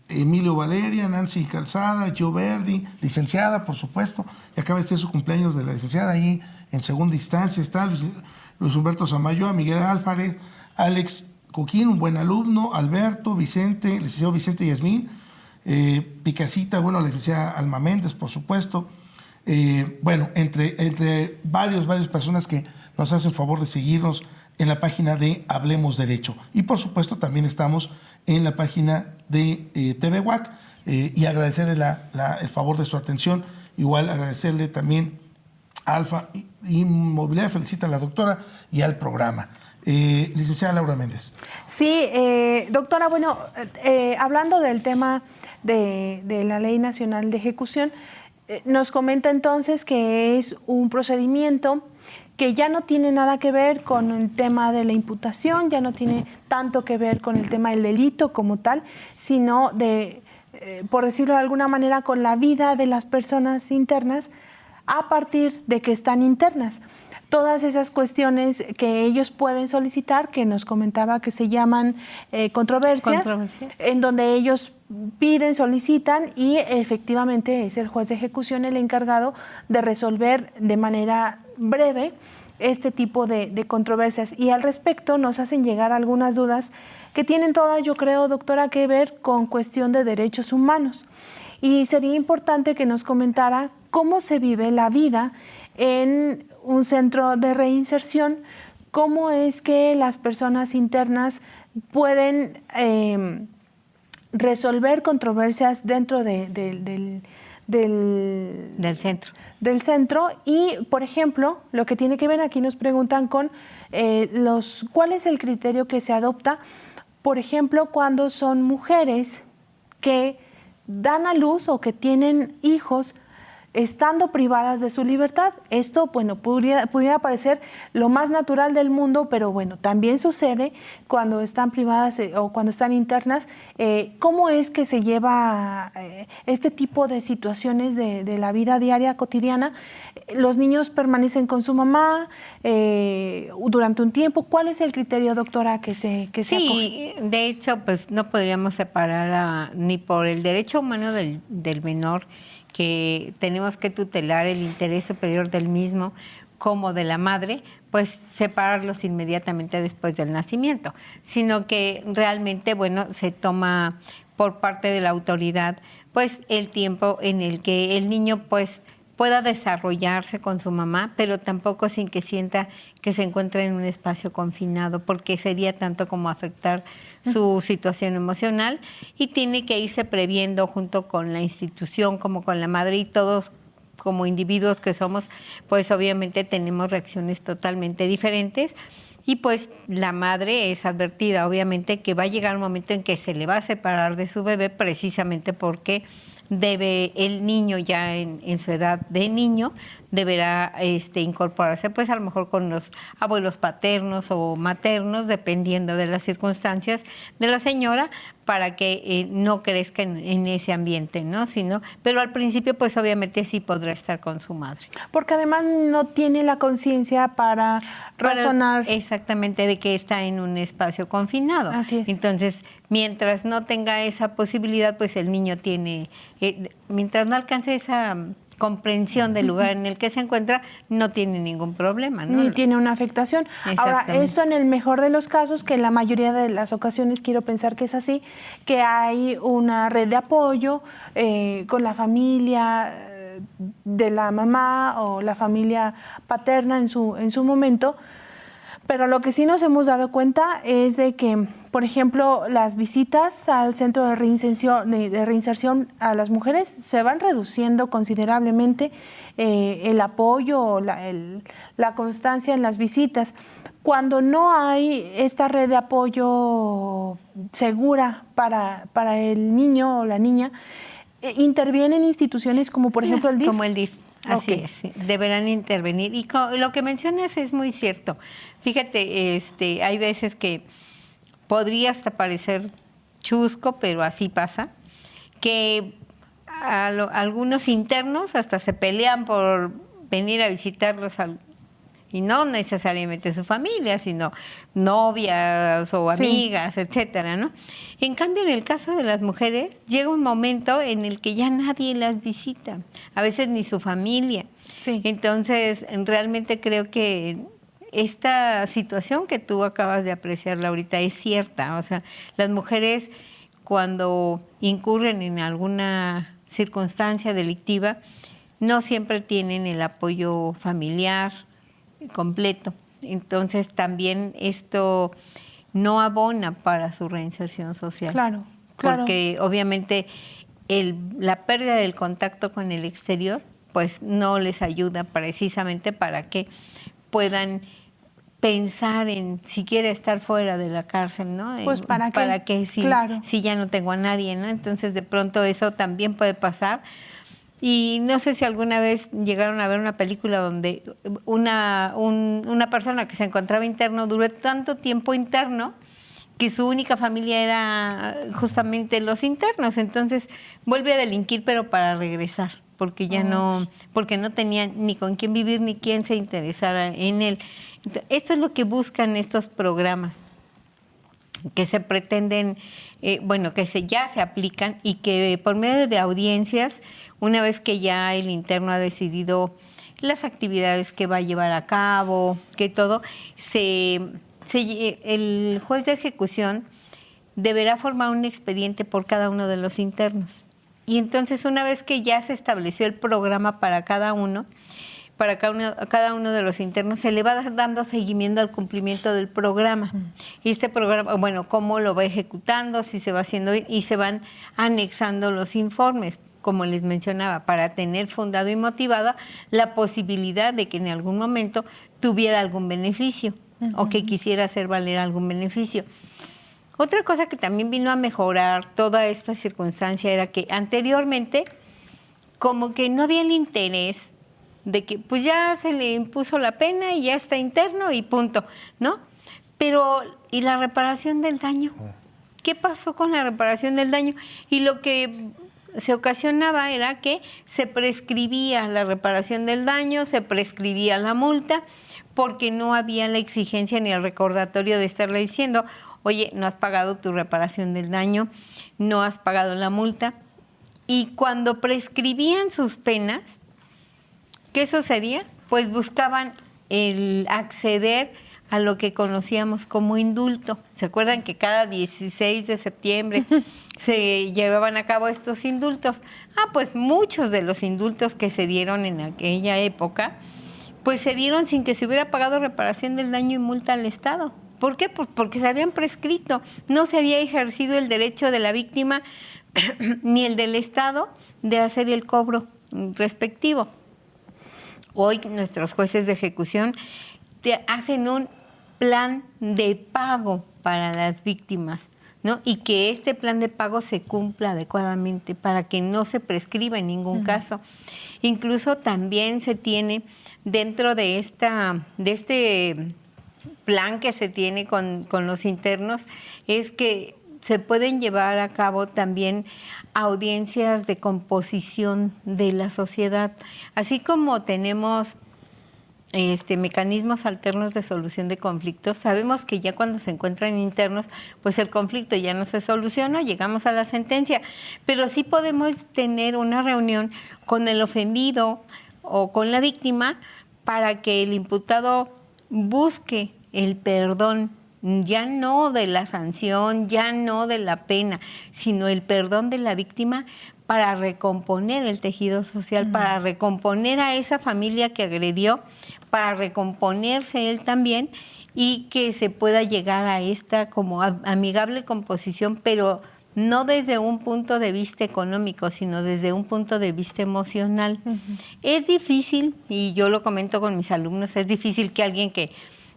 Emilio Valeria, Nancy Calzada, Gio Verdi, licenciada, por supuesto, y acaba de ser su cumpleaños de la licenciada, ahí en segunda instancia está Luis Humberto Samayoa, Miguel Álvarez, Alex Coquín, un buen alumno, Alberto, Vicente, licenciado Vicente Yasmín, Picasita, bueno, la licenciada Alma Méndez, por supuesto. Bueno, entre varias personas que nos hacen favor de seguirnos en la página de Hablemos Derecho. Y por supuesto también estamos en la página de TVWAC, y agradecerle el favor de su atención. Igual agradecerle también a Alfa Inmobiliaria, felicita a la doctora y al programa. Licenciada Laura Méndez. Sí, doctora, bueno, hablando del tema de la Ley Nacional de Ejecución, nos comenta entonces que es un procedimiento que ya no tiene nada que ver con el tema de la imputación, ya no tiene tanto que ver con el tema del delito como tal, sino por decirlo de alguna manera, con la vida de las personas internas a partir de que están internas. Todas esas cuestiones que ellos pueden solicitar, que nos comentaba que se llaman controversias, en donde ellos piden, solicitan, y efectivamente es el juez de ejecución el encargado de resolver de manera breve este tipo de controversias. Y al respecto nos hacen llegar algunas dudas que tienen todas, yo creo, doctora, que ver con cuestión de derechos humanos. Y sería importante que nos comentara cómo se vive la vida en un centro de reinserción, cómo es que las personas internas pueden resolver controversias dentro del centro. Y, por ejemplo, lo que tiene que ver aquí, nos preguntan con cuál es el criterio que se adopta, por ejemplo, cuando son mujeres que dan a luz o que tienen hijos estando privadas de su libertad. Esto, bueno, pudiera parecer lo más natural del mundo, pero bueno, también sucede cuando están privadas o cuando están internas. ¿Cómo es que se lleva este tipo de situaciones de la vida diaria, cotidiana? ¿Los niños permanecen con su mamá durante un tiempo? ¿Cuál es el criterio, doctora, que se acoge? De hecho, pues no podríamos separar ni por el derecho humano del menor, que tenemos que tutelar el interés superior del mismo, como de la madre, pues separarlos inmediatamente después del nacimiento, sino que realmente, bueno, se toma por parte de la autoridad, pues el tiempo en el que el niño, pues, pueda desarrollarse con su mamá, pero tampoco sin que sienta que se encuentra en un espacio confinado, porque sería tanto como afectar su situación emocional, y tiene que irse previendo junto con la institución, como con la madre, y todos como individuos que somos, pues obviamente tenemos reacciones totalmente diferentes. Y pues la madre es advertida, obviamente, que va a llegar un momento en que se le va a separar de su bebé, precisamente porque debe el niño, ya en su edad de niño, deberá incorporarse, pues a lo mejor con los abuelos paternos o maternos, dependiendo de las circunstancias de la señora, para que no crezca en ese ambiente, ¿no? Pero al principio, pues obviamente sí podrá estar con su madre. Porque además no tiene la conciencia para razonar. Exactamente, de que está en un espacio confinado. Así es. Entonces, mientras no tenga esa posibilidad, pues el niño tiene, mientras no alcance esa comprensión del lugar en el que se encuentra, no tiene ningún problema, ¿no? Ni tiene una afectación. Ahora, esto en el mejor de los casos, que en la mayoría de las ocasiones quiero pensar que es así, que hay una red de apoyo con la familia de la mamá o la familia paterna en su momento, Pero lo que sí nos hemos dado cuenta es de que, por ejemplo, las visitas al centro de reinserción a las mujeres se van reduciendo considerablemente, el apoyo o la constancia en las visitas. Cuando no hay esta red de apoyo segura para el niño o la niña, intervienen instituciones como, por ejemplo, el DIF. Como el DIF. Así Ok. es, sí, deberán intervenir. Y lo que mencionas es muy cierto. Fíjate, hay veces que podría hasta parecer chusco, pero así pasa, que algunos internos hasta se pelean por venir a visitarlos y no necesariamente su familia, sino novias o amigas, etcétera, ¿no? En cambio, en el caso de las mujeres, llega un momento en el que ya nadie las visita, a veces ni su familia. Sí. Entonces, realmente creo que esta situación que tú acabas de apreciar, Laurita, es cierta. O sea, las mujeres cuando incurren en alguna circunstancia delictiva, no siempre tienen el apoyo familiar completo. Entonces también esto no abona para su reinserción social. Claro. Porque obviamente la pérdida del contacto con el exterior pues no les ayuda precisamente para que puedan pensar en siquiera estar fuera de la cárcel, ¿no? Pues para que si ya no tengo a nadie, ¿no? Entonces de pronto eso también puede pasar. Y no sé si alguna vez llegaron a ver una película donde una persona que se encontraba interno duró tanto tiempo interno que su única familia era justamente los internos. Entonces vuelve a delinquir, pero para regresar, porque ya porque no tenía ni con quién vivir ni quién se interesara en él. Entonces, esto es lo que buscan estos programas, que se pretenden, ya se aplican y que por medio de audiencias, una vez que ya el interno ha decidido las actividades que va a llevar a cabo, que todo, el juez de ejecución deberá formar un expediente por cada uno de los internos. Y entonces, una vez que ya se estableció el programa para cada uno de los internos, se le va dando seguimiento al cumplimiento del programa. Y este programa, cómo lo va ejecutando, si se va haciendo bien, y se van anexando los informes, como les mencionaba, para tener fundado y motivada la posibilidad de que en algún momento tuviera algún beneficio o que quisiera hacer valer algún beneficio. Otra cosa que también vino a mejorar toda esta circunstancia era que anteriormente como que no había el interés de que pues ya se le impuso la pena y ya está interno y punto, ¿no? Pero, ¿y la reparación del daño? ¿Qué pasó con la reparación del daño? Y lo que se ocasionaba era que se prescribía la reparación del daño, se prescribía la multa, porque no había la exigencia ni el recordatorio de estarle diciendo, oye, no has pagado tu reparación del daño, no has pagado la multa. Y cuando prescribían sus penas, ¿qué sucedía? Pues buscaban el acceder a lo que conocíamos como indulto. ¿Se acuerdan que cada 16 de septiembre se llevaban a cabo estos indultos? Pues muchos de los indultos que se dieron en aquella época, pues se dieron sin que se hubiera pagado reparación del daño y multa al Estado. ¿Por qué? Pues porque se habían prescrito. No se había ejercido el derecho de la víctima ni el del Estado de hacer el cobro respectivo. Hoy nuestros jueces de ejecución hacen un plan de pago para las víctimas, ¿no? Y que este plan de pago se cumpla adecuadamente para que no se prescriba en ningún caso. Incluso también se tiene dentro de este plan que se tiene con los internos, es que se pueden llevar a cabo también audiencias de composición de la sociedad, así como tenemos mecanismos alternos de solución de conflictos. Sabemos que ya cuando se encuentran internos, pues el conflicto ya no se soluciona, llegamos a la sentencia, pero sí podemos tener una reunión con el ofendido o con la víctima para que el imputado busque el perdón, ya no de la sanción, ya no de la pena, sino el perdón de la víctima para recomponer el tejido social, para recomponer a esa familia que agredió, para recomponerse él también y que se pueda llegar a esta como amigable composición, pero no desde un punto de vista económico, sino desde un punto de vista emocional. Es difícil, y yo lo comento con mis alumnos, es difícil que alguien que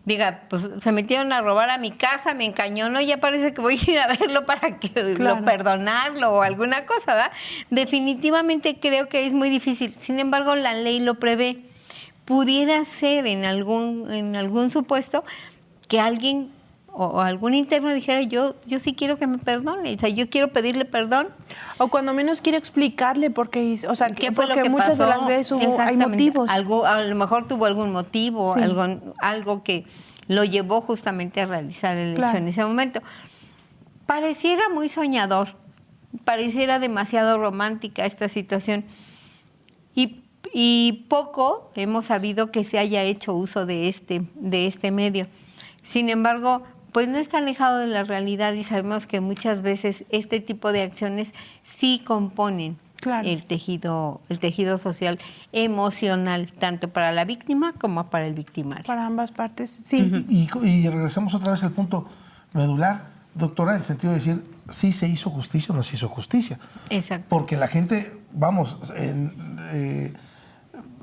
diga, pues se metieron a robar a mi casa, me encañonó, ya parece que voy a ir a verlo para que lo perdonarlo o alguna cosa, ¿verdad? Definitivamente creo que es muy difícil. Sin embargo, la ley lo prevé. Pudiera ser en algún supuesto que alguien o algún interno dijera, yo sí quiero que me perdone, o sea, yo quiero pedirle perdón. O cuando menos quiero explicarle porque, o sea, ¿qué fue lo porque que muchas pasó? de las veces hay motivos. A lo mejor tuvo algún motivo, Sí. algo que lo llevó justamente a realizar el hecho en ese momento. Pareciera muy soñador, pareciera demasiado romántica esta situación. Y poco hemos sabido que se haya hecho uso de este medio. Sin embargo, pues no está alejado de la realidad y sabemos que muchas veces este tipo de acciones sí componen el tejido social, emocional, tanto para la víctima como para el victimario. Para ambas partes, sí. Y regresamos otra vez al punto medular, doctora, en el sentido de decir, sí se hizo justicia o no se hizo justicia. Exacto. Porque la gente, vamos,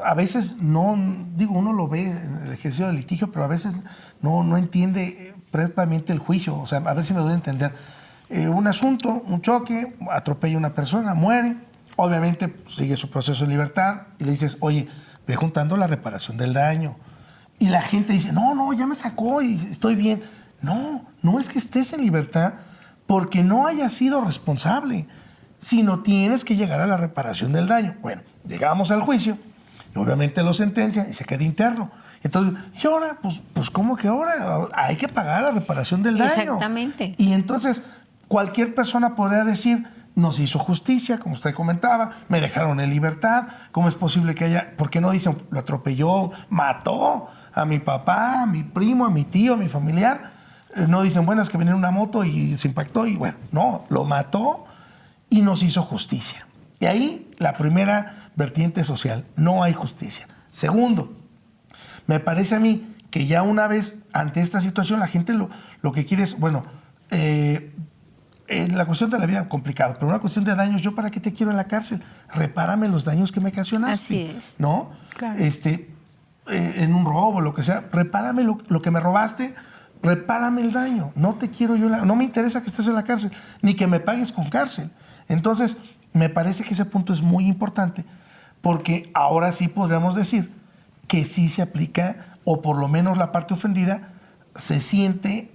a veces uno lo ve en el ejercicio del litigio, pero a veces no entiende previamente el juicio. O sea, a ver si me doy a entender. Un asunto, un choque, atropella a una persona, muere. Obviamente sigue su proceso de libertad y le dices, oye, ve juntando la reparación del daño. Y la gente dice, no, ya me sacó y estoy bien. No es que estés en libertad porque no hayas sido responsable, sino tienes que llegar a la reparación del daño. Bueno, llegamos al juicio. Y obviamente lo sentencian y se queda interno. Entonces, ¿y ahora? Pues ¿cómo que ahora? Hay que pagar la reparación del daño. Exactamente. Y entonces, cualquier persona podría decir, no se hizo justicia, como usted comentaba, me dejaron en libertad, ¿cómo es posible que haya? ¿Por qué no dicen, lo atropelló, mató a mi papá, a mi primo, a mi tío, a mi familiar? No dicen, bueno, es que venía en una moto y se impactó y bueno, no, lo mató y no se hizo justicia. Y ahí la primera vertiente social, no hay justicia. Segundo, me parece a mí que ya una vez ante esta situación la gente lo que quiere es, bueno, en la cuestión de la vida complicado, pero una cuestión de daños, ¿yo para qué te quiero en la cárcel? Repárame los daños que me ocasionaste. Así es. ¿No? Claro. En un robo, lo que sea, repárame lo que me robaste, repárame el daño. No te quiero yo, no me interesa que estés en la cárcel, ni que me pagues con cárcel. Entonces, me parece que ese punto es muy importante, porque ahora sí podríamos decir que sí se aplica, o por lo menos la parte ofendida se siente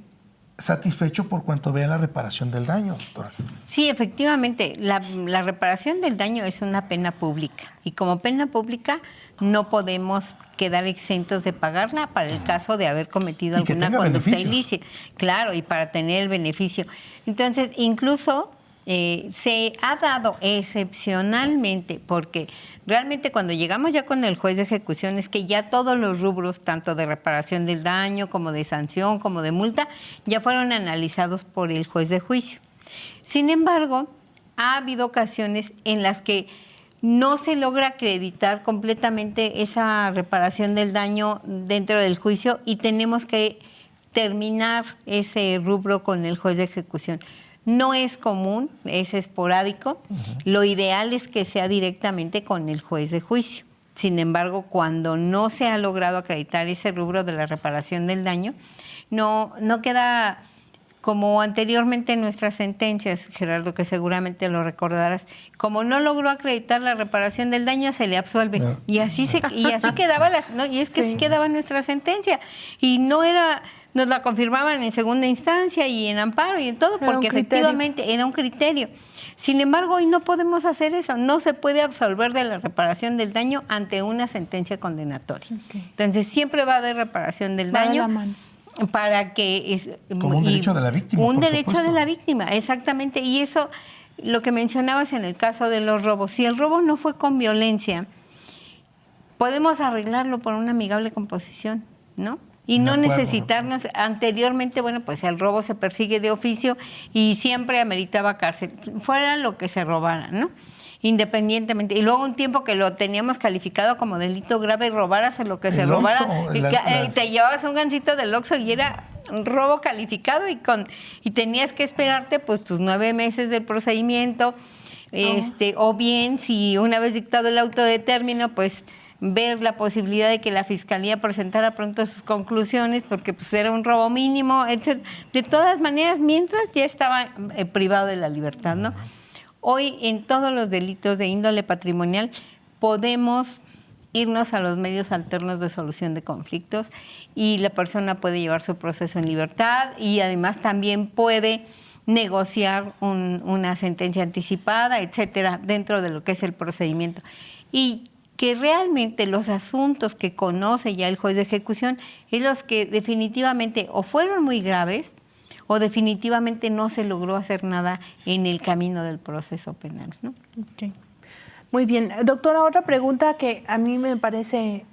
satisfecho por cuanto vea la reparación del daño, doctora. Sí, efectivamente, la reparación del daño es una pena pública y como pena pública no podemos quedar exentos de pagarla para el caso de haber cometido alguna conducta ilícita. Claro, y para tener el beneficio. Entonces, incluso se ha dado excepcionalmente, porque realmente cuando llegamos ya con el juez de ejecución es que ya todos los rubros, tanto de reparación del daño como de sanción, como de multa, ya fueron analizados por el juez de juicio. Sin embargo, ha habido ocasiones en las que no se logra acreditar completamente esa reparación del daño dentro del juicio y tenemos que terminar ese rubro con el juez de ejecución. No es común, es esporádico. Lo ideal es que sea directamente con el juez de juicio. Sin embargo, cuando no se ha logrado acreditar ese rubro de la reparación del daño, no queda como anteriormente en nuestras sentencias, Gerardo, que seguramente lo recordarás, como no logró acreditar la reparación del daño, se le absuelve. No. Y así quedaba sí quedaba nuestra sentencia. Y no era... Nos la confirmaban en segunda instancia y en amparo y en todo, porque efectivamente era un criterio. Sin embargo, hoy no podemos hacer eso. No se puede absolver de la reparación del daño ante una sentencia condenatoria. Okay. Entonces, siempre va a haber reparación del daño para que... Como un derecho de la víctima, un derecho de la víctima, exactamente. Y eso, lo que mencionabas en el caso de los robos. Si el robo no fue con violencia, podemos arreglarlo por una amigable composición, ¿no? Y no necesitarnos, anteriormente, bueno, pues el robo se persigue de oficio y siempre ameritaba cárcel, fuera lo que se robara, ¿no? independientemente. Y luego un tiempo que lo teníamos calificado como delito grave, robaras lo que se El robara, Oxxo, y te llevabas un gansito del Oxxo y era un robo calificado y tenías que esperarte pues tus 9 meses del procedimiento, o bien si una vez dictado el auto de término, pues ver la posibilidad de que la Fiscalía presentara pronto sus conclusiones, porque pues era un robo mínimo, etc. De todas maneras, mientras ya estaba privado de la libertad, ¿no? Hoy, en todos los delitos de índole patrimonial, podemos irnos a los medios alternos de solución de conflictos y la persona puede llevar su proceso en libertad y además también puede negociar una sentencia anticipada, etcétera, dentro de lo que es el procedimiento. Y que realmente los asuntos que conoce ya el juez de ejecución es los que definitivamente o fueron muy graves o definitivamente no se logró hacer nada en el camino del proceso penal, ¿no? Okay. Muy bien. Doctora, otra pregunta que a mí me parece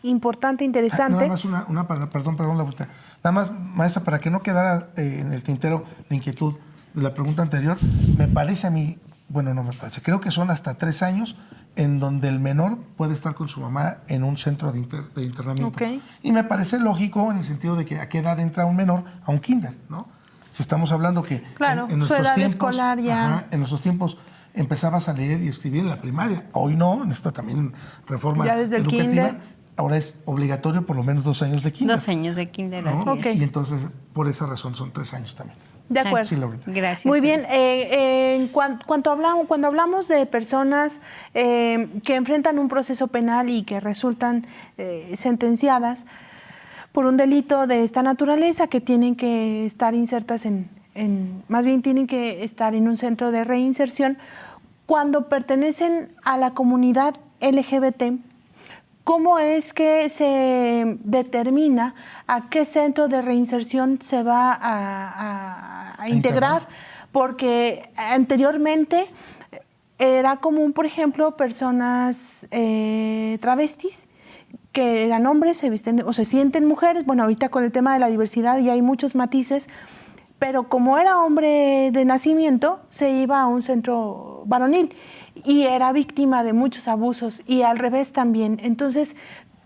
importante, interesante. Nada más perdón, la pregunta. Nada más, maestra, para que no quedara en el tintero la inquietud de la pregunta anterior, me parece a mí, bueno, no me parece, creo que son hasta 3 años en donde el menor puede estar con su mamá en un centro de internamiento. Okay. Y me parece lógico en el sentido de que a qué edad entra un menor a un kinder, ¿no? Si estamos hablando que claro, en nuestros su edad tiempos, escolar ya. En nuestros tiempos empezabas a leer y escribir en la primaria. Hoy no, en esta también reforma ya desde educativa. el kinder. Ahora es obligatorio por lo menos 2 años de kinder. 2 años de kinder. ¿No? Okay. Y entonces, por esa razón, son 3 años también. De acuerdo. Sí, Laurita. Gracias. Muy bien. Cuando hablamos de personas que enfrentan un proceso penal y que resultan sentenciadas por un delito de esta naturaleza, que tienen que estar insertas más bien tienen que estar en un centro de reinserción, cuando pertenecen a la comunidad LGBT, ¿cómo es que se determina a qué centro de reinserción se va a integrar? Porque anteriormente era común, por ejemplo, personas travestis que eran hombres, se visten o se sienten mujeres. Bueno, ahorita con el tema de la diversidad ya hay muchos matices, pero como era hombre de nacimiento, se iba a un centro varonil y era víctima de muchos abusos y al revés también. Entonces,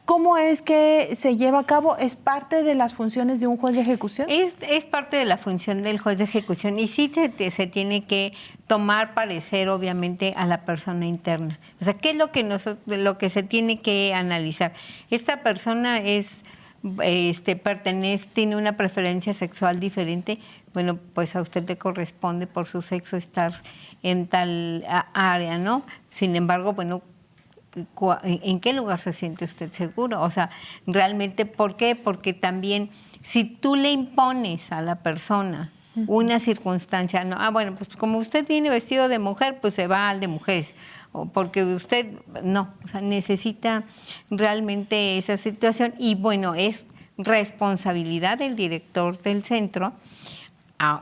¿cómo es que se lleva a cabo? ¿Es parte de las funciones de un juez de ejecución? Es parte de la función del juez de ejecución y sí se tiene que tomar parecer, obviamente, a la persona interna. O sea, ¿qué es lo que se tiene que analizar? Esta persona tiene una preferencia sexual diferente, bueno, pues a usted le corresponde por su sexo estar en tal área, ¿no? Sin embargo, bueno, ¿en qué lugar se siente usted seguro? O sea, realmente, ¿por qué? Porque también si tú le impones a la persona una circunstancia, no, bueno, pues como usted viene vestido de mujer, pues se va al de mujeres, o porque usted, no, o sea, necesita realmente esa situación y bueno, es responsabilidad del director del centro,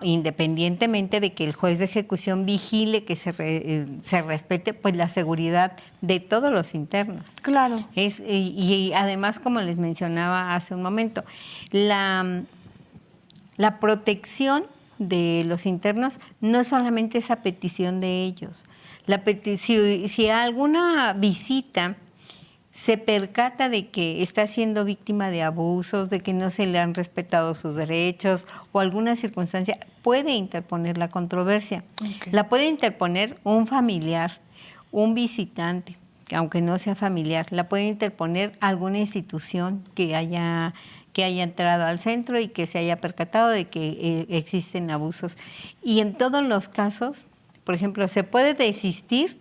independientemente de que el juez de ejecución vigile que se respete pues la seguridad de todos los internos. Claro. Y además, como les mencionaba hace un momento, la protección de los internos no solamente es a petición de ellos. Si alguna visita se percata de que está siendo víctima de abusos, de que no se le han respetado sus derechos o alguna circunstancia, puede interponer la controversia. Okay. La puede interponer un familiar, un visitante, aunque no sea familiar, la puede interponer alguna institución que haya entrado al centro y que se haya percatado de que existen abusos. Y en todos los casos, por ejemplo, se puede desistir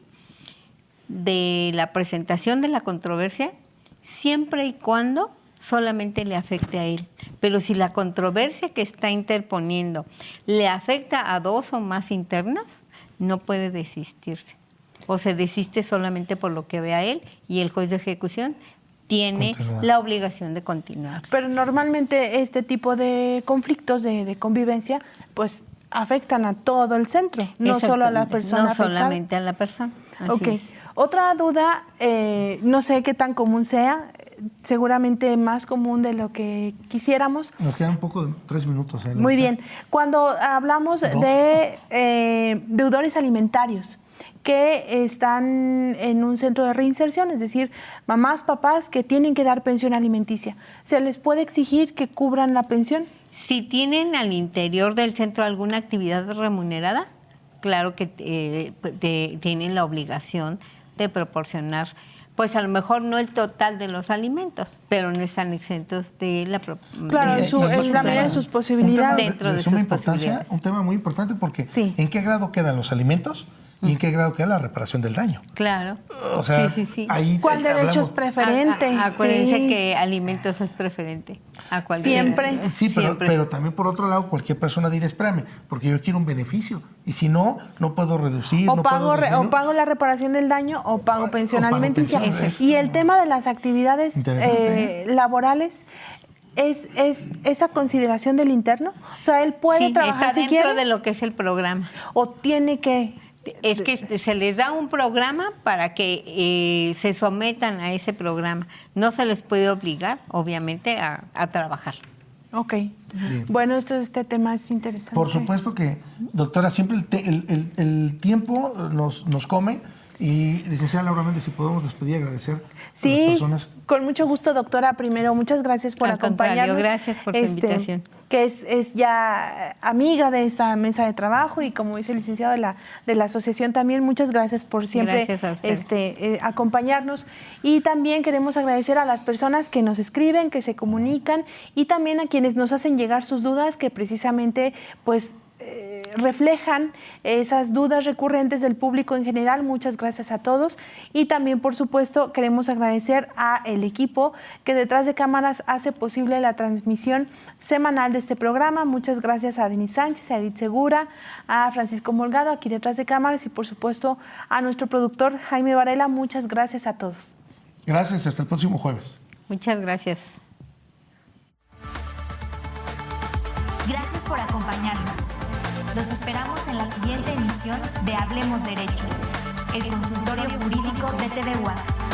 de la presentación de la controversia siempre y cuando solamente le afecte a él. Pero si la controversia que está interponiendo le afecta a 2 o más internos, no puede desistirse. O se desiste solamente por lo que ve a él y el juez de ejecución tiene la obligación de continuar. Pero normalmente este tipo de conflictos de convivencia, pues afectan a todo el centro, no solo a la persona afectada. No solamente a la persona. Así es. Otra duda, no sé qué tan común sea, seguramente más común de lo que quisiéramos. Nos queda un poco de 3 minutos. Muy bien. Cuando hablamos de deudores alimentarios, que están en un centro de reinserción, es decir, mamás, papás que tienen que dar pensión alimenticia. ¿Se les puede exigir que cubran la pensión? Si tienen al interior del centro alguna actividad remunerada, claro que tienen la obligación de proporcionar, pues a lo mejor no el total de los alimentos, pero no están exentos de la claro, en la medida de sus posibilidades. Dentro de suma sus importancia, posibilidades. un tema muy importante porque Sí. ¿en qué grado quedan los alimentos y en qué grado queda la reparación del daño? Claro. O sea, sí. ahí ¿Cuál derecho es hablamos- preferente? Acuérdense Sí. que alimentos es preferente a cualquier. Siempre. Sí, Siempre. pero también por otro lado, cualquier persona dirá, espérame, porque yo quiero un beneficio. Y si no, no puedo reducir, O no pago, puedo disminuir. o pago la reparación del daño o pago pensión o pago alimenticia. pensión. Y el tema de las actividades Interesante, laborales es esa consideración del interno. O sea, él puede Sí, trabajar está si dentro quiere de lo que es el programa. o tiene que. Es que se les da un programa para que se sometan a ese programa. No se les puede obligar, obviamente, a trabajar. Ok. Bien. Bueno, este tema es interesante. Por supuesto que, doctora, siempre el tiempo nos come. Y, licenciada Laura Méndez, si podemos despedir y agradecer a las Sí, personas. con mucho gusto, doctora. Primero, muchas gracias por Al contrario, acompañarnos. gracias por su invitación. Que es ya amiga de esta mesa de trabajo y como dice el licenciado de la asociación también, muchas gracias por siempre Gracias a usted. acompañarnos. Y también queremos agradecer a las personas que nos escriben, que se comunican y también a quienes nos hacen llegar sus dudas que precisamente pues reflejan esas dudas recurrentes del público en general. Muchas gracias a todos y también por supuesto queremos agradecer a el equipo que detrás de cámaras hace posible la transmisión semanal de este programa. Muchas gracias a Denis Sánchez, a Edith Segura, a Francisco Molgado aquí detrás de cámaras y por supuesto a nuestro productor Jaime Varela. Muchas gracias a todos. Gracias, hasta el próximo jueves. Muchas gracias. Gracias por acompañarnos. Los esperamos en la siguiente emisión de Hablemos Derecho, el consultorio jurídico de TV WAC.